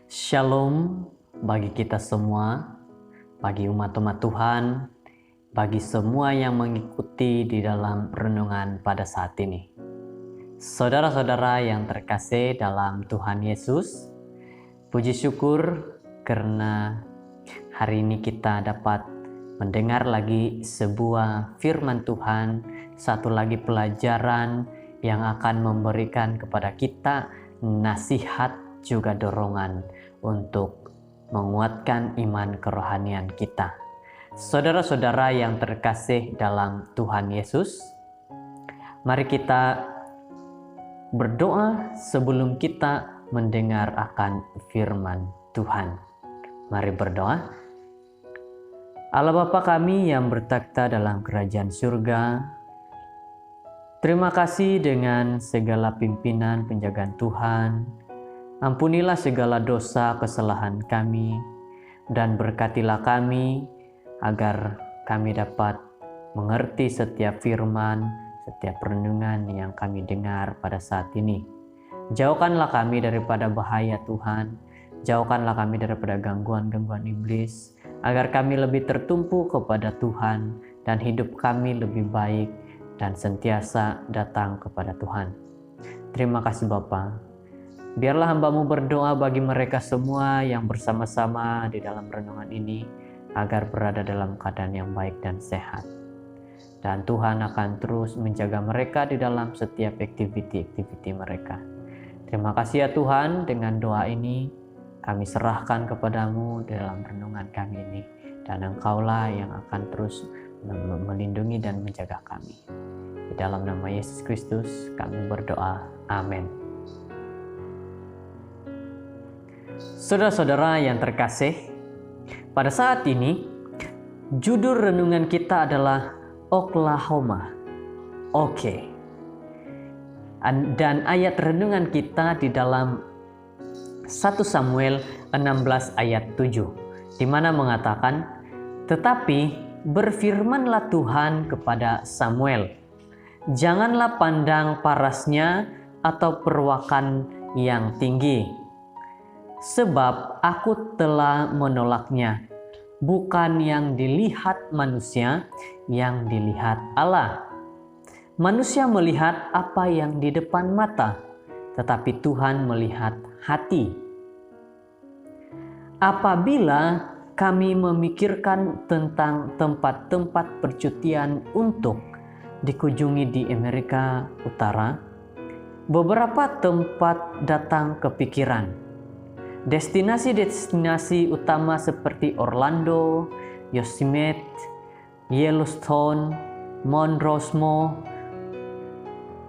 Shalom bagi kita semua, bagi umat-umat Tuhan, bagi semua yang mengikuti di dalam renungan pada saat ini. Saudara-saudara yang terkasih dalam Tuhan Yesus, puji syukur karena hari ini kita dapat mendengar lagi sebuah firman Tuhan, satu lagi pelajaran yang akan memberikan kepada kita nasihat juga dorongan untuk menguatkan iman kerohanian kita. Saudara-saudara yang terkasih dalam Tuhan Yesus, mari kita berdoa sebelum kita mendengar akan firman Tuhan. Mari berdoa. Allah Bapa kami yang bertakhta dalam kerajaan surga, terima kasih dengan segala pimpinan penjagaan Tuhan. Ampunilah segala dosa kesalahan kami dan berkatilah kami agar kami dapat mengerti setiap firman, setiap renungan yang kami dengar pada saat ini. Jauhkanlah kami daripada bahaya Tuhan, jauhkanlah kami daripada gangguan-gangguan iblis, agar kami lebih tertumpu kepada Tuhan dan hidup kami lebih baik dan sentiasa datang kepada Tuhan. Terima kasih Bapa. Biarlah hamba-Mu berdoa bagi mereka semua yang bersama-sama di dalam renungan ini agar berada dalam keadaan yang baik dan sehat. Dan Tuhan akan terus menjaga mereka di dalam setiap aktiviti mereka. Terima kasih ya Tuhan, dengan doa ini kami serahkan kepada-Mu dalam renungan kami ini. Dan Engkaulah yang akan terus melindungi dan menjaga kami. Di dalam nama Yesus Kristus kami berdoa. Amin. Saudara-saudara yang terkasih, pada saat ini judul renungan kita adalah Oklahoma. Oke. Dan ayat renungan kita di dalam 1 Samuel 16 ayat 7, di mana mengatakan, "Tetapi berfirmanlah Tuhan kepada Samuel, janganlah pandang parasnya atau perawakan yang tinggi, sebab aku telah menolaknya, bukan yang dilihat manusia, yang dilihat Allah. Manusia melihat apa yang di depan mata, tetapi Tuhan melihat hati. Apabila kami memikirkan tentang tempat-tempat percutian untuk dikunjungi di Amerika Utara, beberapa tempat datang ke pikiran. Destinasi-destinasi utama seperti Orlando, Yosemite, Yellowstone, Mount Rushmore,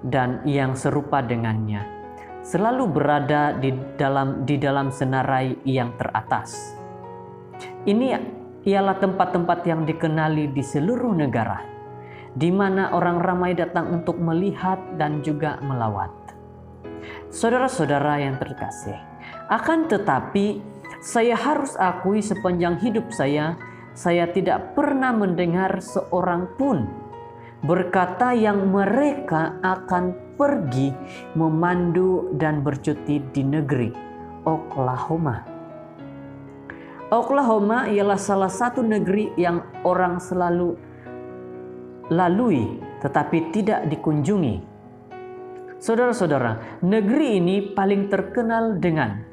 dan yang serupa dengannya selalu berada di dalam senarai yang teratas. Ini ialah tempat-tempat yang dikenali di seluruh negara, di mana orang ramai datang untuk melihat dan juga melawat. Saudara-saudara yang terkasih, akan tetapi saya harus akui sepanjang hidup saya tidak pernah mendengar seorang pun berkata yang mereka akan pergi memandu dan bercuti di negeri Oklahoma. Oklahoma ialah salah satu negeri yang orang selalu lalui tetapi tidak dikunjungi. Saudara-saudara, negeri ini paling terkenal dengan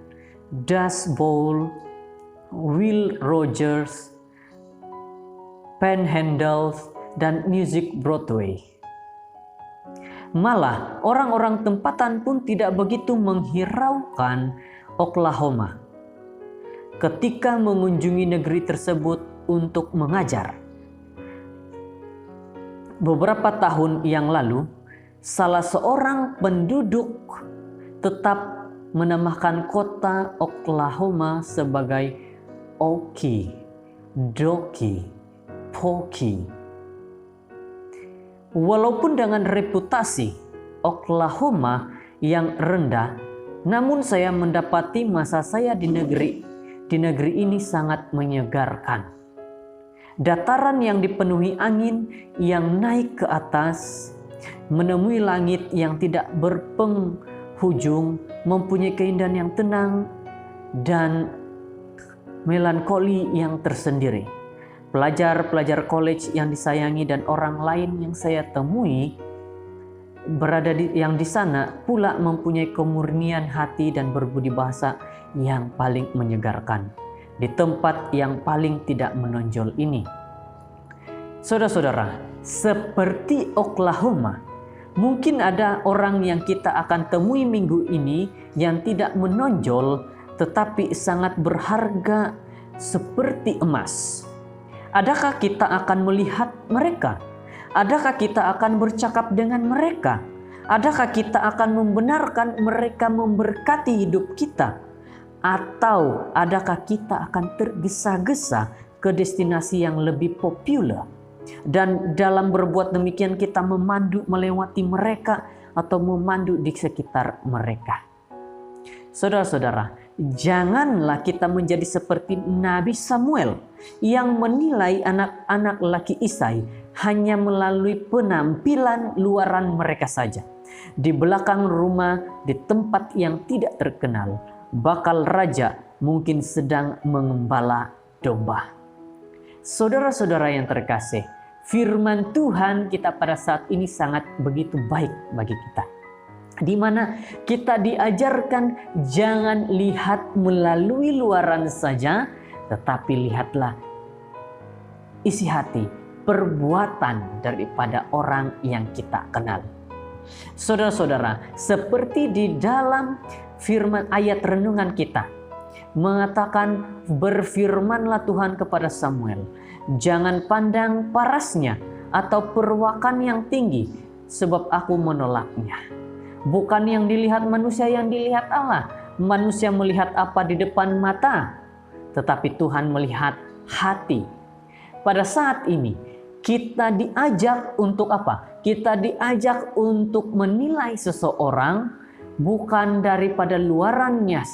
Dust Bowl, Will Rogers, Panhandle, dan Music Broadway. Malah orang-orang tempatan pun tidak begitu menghiraukan Oklahoma ketika mengunjungi negeri tersebut untuk mengajar. Beberapa tahun yang lalu, salah seorang penduduk tetap menamakan kota Oklahoma sebagai Okie-dokie, Pokey. Walaupun dengan reputasi Oklahoma yang rendah, namun saya mendapati masa saya di negeri ini sangat menyegarkan. Dataran yang dipenuhi angin yang naik ke atas, menemui langit yang tidak berpenghujung, mempunyai keindahan yang tenang, dan melankoli yang tersendiri. Pelajar-pelajar college yang disayangi dan orang lain yang saya temui yang di sana pula mempunyai kemurnian hati dan berbudi bahasa yang paling menyegarkan di tempat yang paling tidak menonjol ini. Saudara-saudara, seperti Oklahoma, mungkin ada orang yang kita akan temui minggu ini yang tidak menonjol tetapi sangat berharga seperti emas. Adakah kita akan melihat mereka? Adakah kita akan bercakap dengan mereka? Adakah kita akan membenarkan mereka memberkati hidup kita? Atau adakah kita akan tergesa-gesa ke destinasi yang lebih populer? Dan dalam berbuat demikian kita memandu melewati mereka atau memandu di sekitar mereka. Saudara-saudara, janganlah kita menjadi seperti Nabi Samuel yang menilai anak-anak laki Isai hanya melalui penampilan luaran mereka saja. Di belakang rumah, di tempat yang tidak terkenal, bakal raja mungkin sedang mengembala domba. Saudara-saudara yang terkasih, firman Tuhan kita pada saat ini sangat begitu baik bagi kita. Di mana kita diajarkan jangan lihat melalui luaran saja, tetapi lihatlah isi hati, perbuatan daripada orang yang kita kenal. Saudara-saudara, seperti di dalam firman ayat renungan kita mengatakan, berfirmanlah Tuhan kepada Samuel, jangan pandang parasnya atau perwakan yang tinggi, sebab aku menolaknya. Bukan yang dilihat manusia yang dilihat Allah. Manusia melihat apa di depan mata, tetapi Tuhan melihat hati. Pada saat ini kita diajak untuk apa? Kita diajak untuk menilai seseorang bukan daripada luarannya,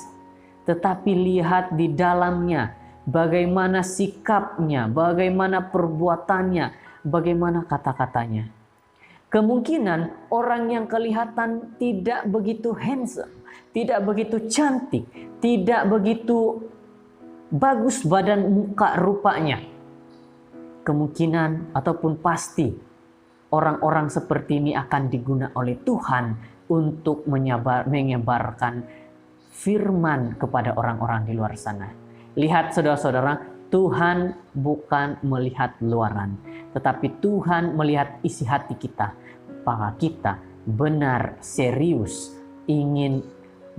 tetapi lihat di dalamnya, bagaimana sikapnya, bagaimana perbuatannya, bagaimana kata-katanya. Kemungkinan orang yang kelihatan tidak begitu handsome, tidak begitu cantik, tidak begitu bagus badan muka rupanya. Kemungkinan ataupun pasti orang-orang seperti ini akan digunakan oleh Tuhan untuk menyebarkan firman kepada orang-orang di luar sana. Lihat saudara-saudara, Tuhan bukan melihat luaran, tetapi Tuhan melihat isi hati kita. Apakah kita benar serius ingin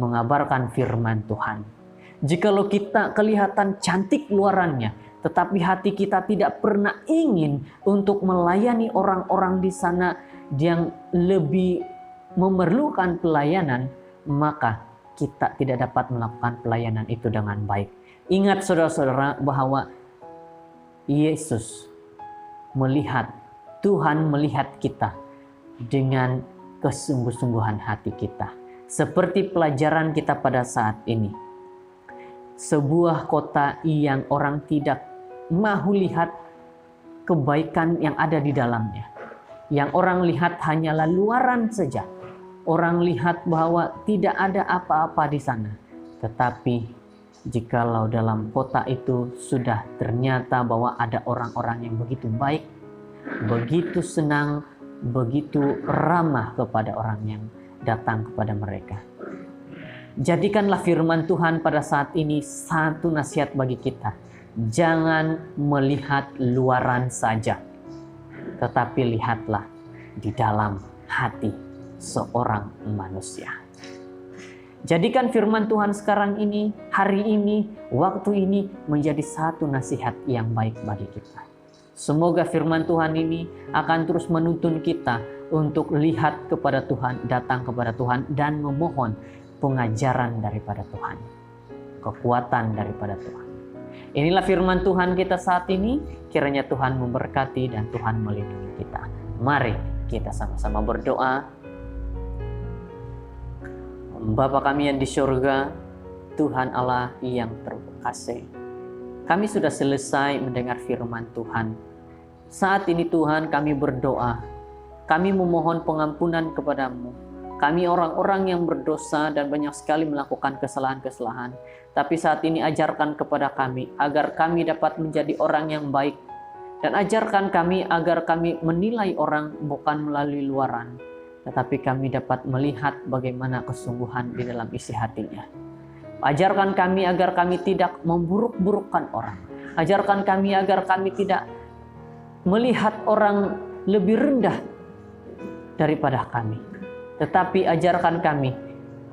mengabarkan firman Tuhan? Jikalau kita kelihatan cantik luarannya, tetapi hati kita tidak pernah ingin untuk melayani orang-orang di sana yang lebih memerlukan pelayanan, maka kita tidak dapat melakukan pelayanan itu dengan baik. Ingat saudara-saudara bahwa Yesus melihat, Tuhan melihat kita dengan kesungguh-sungguhan hati kita. Seperti pelajaran kita pada saat ini. Sebuah kota yang orang tidak mahu lihat kebaikan yang ada di dalamnya. Yang orang lihat hanyalah luaran saja. Orang lihat bahwa tidak ada apa-apa di sana. Tetapi jikalau dalam kota itu sudah ternyata bahwa ada orang-orang yang begitu baik, begitu senang, begitu ramah kepada orang yang datang kepada mereka. Jadikanlah firman Tuhan pada saat ini satu nasihat bagi kita. Jangan melihat luaran saja, tetapi lihatlah di dalam hati seorang manusia. Jadikan firman Tuhan sekarang ini, hari ini, waktu ini menjadi satu nasihat yang baik bagi kita. Semoga firman Tuhan ini akan terus menuntun kita untuk lihat kepada Tuhan, datang kepada Tuhan, dan memohon pengajaran daripada Tuhan, kekuatan daripada Tuhan. Inilah firman Tuhan kita saat ini. Kiranya Tuhan memberkati dan Tuhan melindungi kita. Mari kita sama-sama berdoa. Bapa kami yang di surga, Tuhan Allah yang terkasih, kami sudah selesai mendengar firman Tuhan. Saat ini Tuhan kami berdoa, kami memohon pengampunan kepadamu. Kami orang-orang yang berdosa dan banyak sekali melakukan kesalahan-kesalahan. Tapi saat ini ajarkan kepada kami agar kami dapat menjadi orang yang baik. Dan ajarkan kami agar kami menilai orang bukan melalui luaran, tetapi kami dapat melihat bagaimana kesungguhan di dalam isi hatinya. Ajarkan kami agar kami tidak memburuk-burukkan orang. Ajarkan kami agar kami tidak melihat orang lebih rendah daripada kami. Tetapi ajarkan kami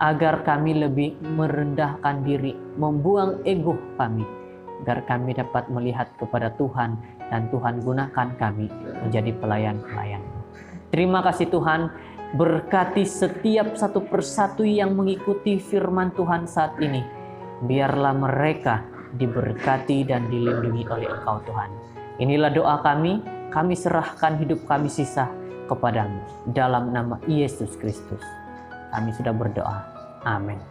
agar kami lebih merendahkan diri, membuang ego kami, agar kami dapat melihat kepada Tuhan dan Tuhan gunakan kami menjadi pelayan-pelayan. Terima kasih Tuhan, berkati setiap satu persatu yang mengikuti firman Tuhan saat ini. Biarlah mereka diberkati dan dilindungi oleh Engkau Tuhan. Inilah doa kami serahkan hidup kami sisa kepadamu. Dalam nama Yesus Kristus kami sudah berdoa. Amin.